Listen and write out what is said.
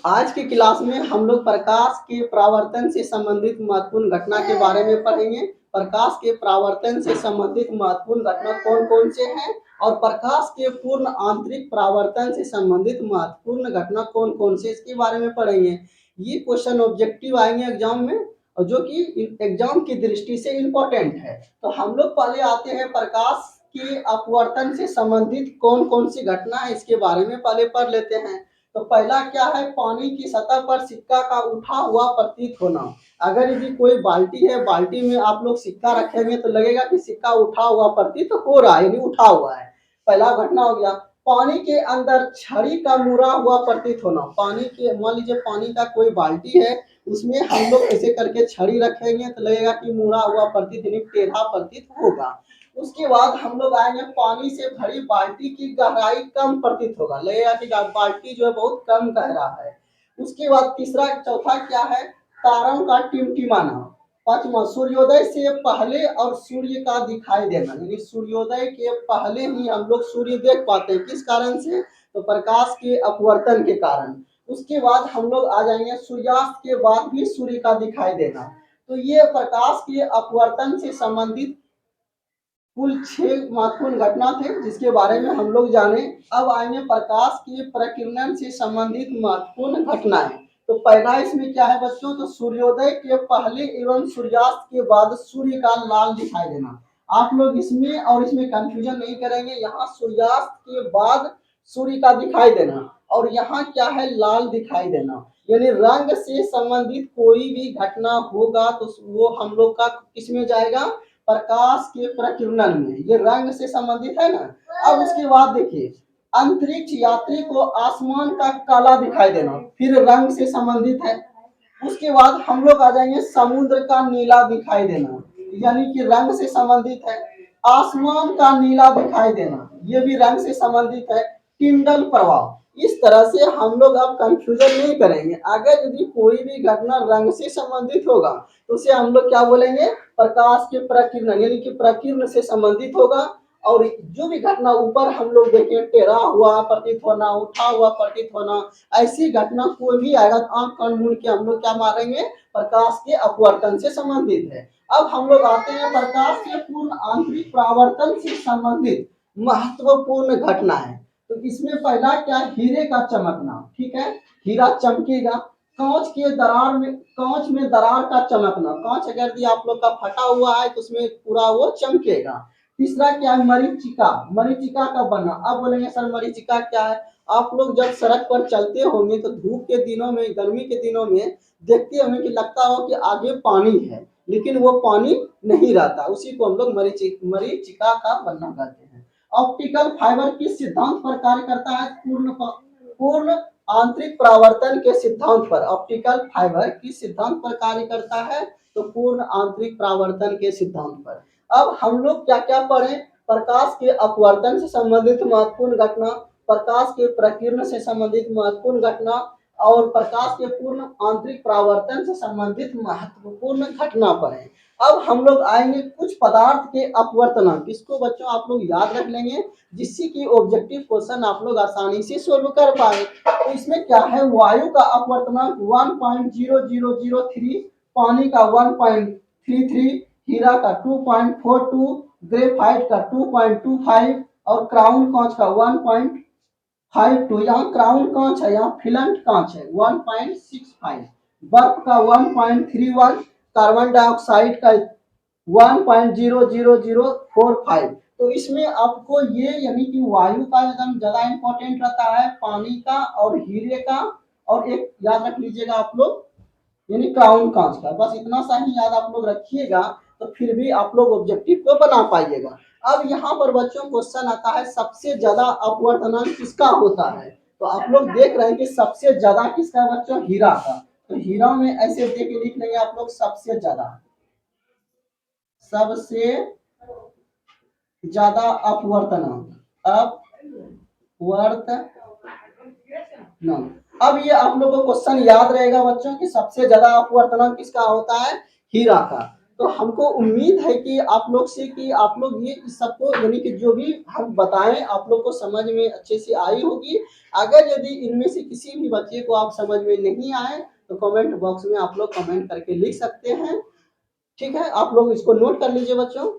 आज की क्लास में हम लोग प्रकाश के परावर्तन से संबंधित महत्वपूर्ण घटना के बारे में पढ़ेंगे। प्रकाश के परावर्तन से संबंधित महत्वपूर्ण घटना कौन कौन से हैं और प्रकाश के पूर्ण आंतरिक परावर्तन से संबंधित महत्वपूर्ण घटना कौन कौन से, इसके बारे में पढ़ेंगे। ये क्वेश्चन ऑब्जेक्टिव आएंगे एग्जाम में और जो कि एग्जाम की दृष्टि से इम्पोर्टेंट है। तो हम लोग पहले आते हैं प्रकाश के अपवर्तन से संबंधित कौन कौन सी घटना है, इसके बारे में पहले पढ़ लेते हैं। तो पहला क्या है, पानी की सतह पर सिक्का का उठा हुआ प्रतीत होना। अगर यदि कोई बाल्टी है, बाल्टी में आप लोग सिक्का रखेंगे तो लगेगा कि सिक्का उठा हुआ प्रतीत हो रहा है, यानी उठा हुआ है। पहला घटना हो गया। पानी के अंदर छड़ी का मुड़ा हुआ प्रतीत होना। पानी के, मान लीजिए पानी का कोई बाल्टी है, उसमें हम लोग ऐसे करके छड़ी रखेंगे तो लगेगा कि मुड़ा हुआ प्रतीत, यानी टेढ़ा प्रतीत होगा। उसके बाद हम लोग आएंगे, पानी से भरी बाल्टी की गहराई कम प्रतीत होगा, लगेगा कि बाल्टी जो है बहुत कम गहरा है। उसके बाद तीसरा चौथा क्या है, तारों का टिमटिमाना। पांचवा, सूर्योदय से पहले और सूर्य का दिखाई देना, यानी सूर्योदय के पहले ही हम लोग सूर्य देख पाते हैं, किस कारण से, तो प्रकाश के अपवर्तन के कारण। उसके बाद हम लोग आ जाएंगे, सूर्यास्त के बाद भी सूर्य का दिखाई देना। तो ये प्रकाश के अपवर्तन से संबंधित कुल 6 महत्वपूर्ण घटना थे जिसके बारे में हम लोग जाने। अब आएंगे प्रकाश के प्रकीर्णन से संबंधित महत्वपूर्ण घटनाएं। तो पहला इसमें क्या है बच्चों, तो सूर्योदय के पहले एवं सूर्यास्त के बाद सूर्य का लाल दिखाई देना। आप लोग इसमें और इसमें कंफ्यूजन नहीं करेंगे, यहाँ सूर्यास्त के बाद सूर्य का दिखाई देना और यहाँ क्या है, लाल दिखाई देना। यानी रंग से संबंधित कोई भी घटना होगा तो वो हम लोग का किसमें जाएगा, प्रकाश के प्रकीर्णन में। ये रंग से संबंधित है ना। अब उसके बाद देखिए, अंतरिक्ष यात्री को आसमान का काला दिखाई देना, फिर रंग से संबंधित है। उसके बाद हम लोग आ जाएंगे, समुद्र का नीला दिखाई देना, यानी कि रंग से संबंधित है। आसमान का नीला दिखाई देना, ये भी रंग से संबंधित है। टिंडल प्रभाव। इस तरह से हम लोग अब कंफ्यूजन नहीं करेंगे। अगर यदि कोई भी घटना रंग से संबंधित होगा तो उसे हम लोग क्या बोलेंगे, प्रकाश के प्रकीर्णन, यानी कि प्रकीर्ण से संबंधित होगा। और जो भी घटना ऊपर हम लोग देखें, टेढ़ा हुआ प्रतीत होना, उठा हुआ प्रतीत होना, ऐसी घटना कोई भी आएगा तो आंख कान मूंद के हम लोग क्या मारेंगे, प्रकाश के अपवर्तन से संबंधित है। अब हम लोग आते हैं प्रकाश के पूर्ण आंतरिक परावर्तन से संबंधित महत्वपूर्ण घटना है। तो इसमें पहला क्या, हीरे का चमकना। ठीक है, हीरा चमकेगा। कांच में दरार का चमकना, कांच अगर यदि आप लोग का फटा हुआ है तो उसमें पूरा वो चमकेगा। तीसरा क्या है, मरीचिका, मरीचिका का बनना। अब बोलेंगे सर मरीचिका क्या है, आप लोग जब सड़क पर चलते होंगे तो धूप के दिनों में, गर्मी के दिनों में देखते होंगे कि लगता हो कि आगे पानी है, लेकिन वो पानी नहीं रहता, उसी को हम लोग मरीचिका का बनना कहते हैं। ऑप्टिकल फाइबर किस सिद्धांत पर कार्य करता है, पूर्ण आंतरिक परावर्तन के सिद्धांत पर। ऑप्टिकल फाइबर किस सिद्धांत पर कार्य करता है, तो पूर्ण आंतरिक परावर्तन के सिद्धांत पर। अब हम लोग क्या क्या पढ़े, प्रकाश के अपवर्तन से संबंधित महत्वपूर्ण घटना, प्रकाश के प्रकीर्ण से संबंधित महत्वपूर्ण घटना और प्रकाश के पूर्ण आंतरिक परावर्तन से संबंधित महत्वपूर्ण घटना पढ़े। अब हम लोग आएंगे कुछ पदार्थ के अपवर्तनांक, इसको बच्चों आप लोग याद रख लेंगे जिससे कि ऑब्जेक्टिव क्वेश्चन आप लोग आसानी से सोल्व कर पाए। तो इसमें क्या है, वायु का अपवर्तनांक 1.0003, पानी का 1.33, हीरा का 2.42, ग्रेफाइट का 2.25 और क्राउन कांच का 1.52। यहाँ क्राउन कांच है, यहाँ फिलेंट कांच है 1.65, बर्फ का 1.31, कार्बन डाइऑक्साइड का 1.00045। तो इसमें आपको ये, यानी कि वायु का एकदम ज्यादा इंपॉर्टेंट रहता है, पानी का और हीरे का, और एक याद रख लीजिएगा आप लोग, यानी क्राउन कांच का। बस इतना सा ही याद आप लोग रखिएगा तो फिर भी आप लोग ऑब्जेक्टिव को बना पाइएगा। अब यहाँ पर बच्चों क्वेश्चन आता है, सबसे ज्यादा अपवर्तनांक किसका होता है। तो आप लोग देख रहे हैं कि सबसे ज्यादा किसका है बच्चों, हीरा का। तो हीरा में ऐसे दे के लिख लेंगे आप लोग, सबसे ज्यादा अपवर्तनांक, अपवर्तनांक। अब ये आप लोगों को क्वेश्चन याद रहेगा बच्चों कि सबसे ज्यादा अपवर्तनांक किसका होता है, हीरा का। तो हमको उम्मीद है कि आप लोग से कि आप लोग ये सबको यानी कि जो भी हम बताएँ आप लोग को समझ में अच्छे से आई होगी। अगर यदि इनमें से किसी भी बच्चे को आप समझ में नहीं आए तो कमेंट बॉक्स में आप लोग कमेंट करके लिख सकते हैं। ठीक है? आप लोग इसको नोट कर लीजिए बच्चों।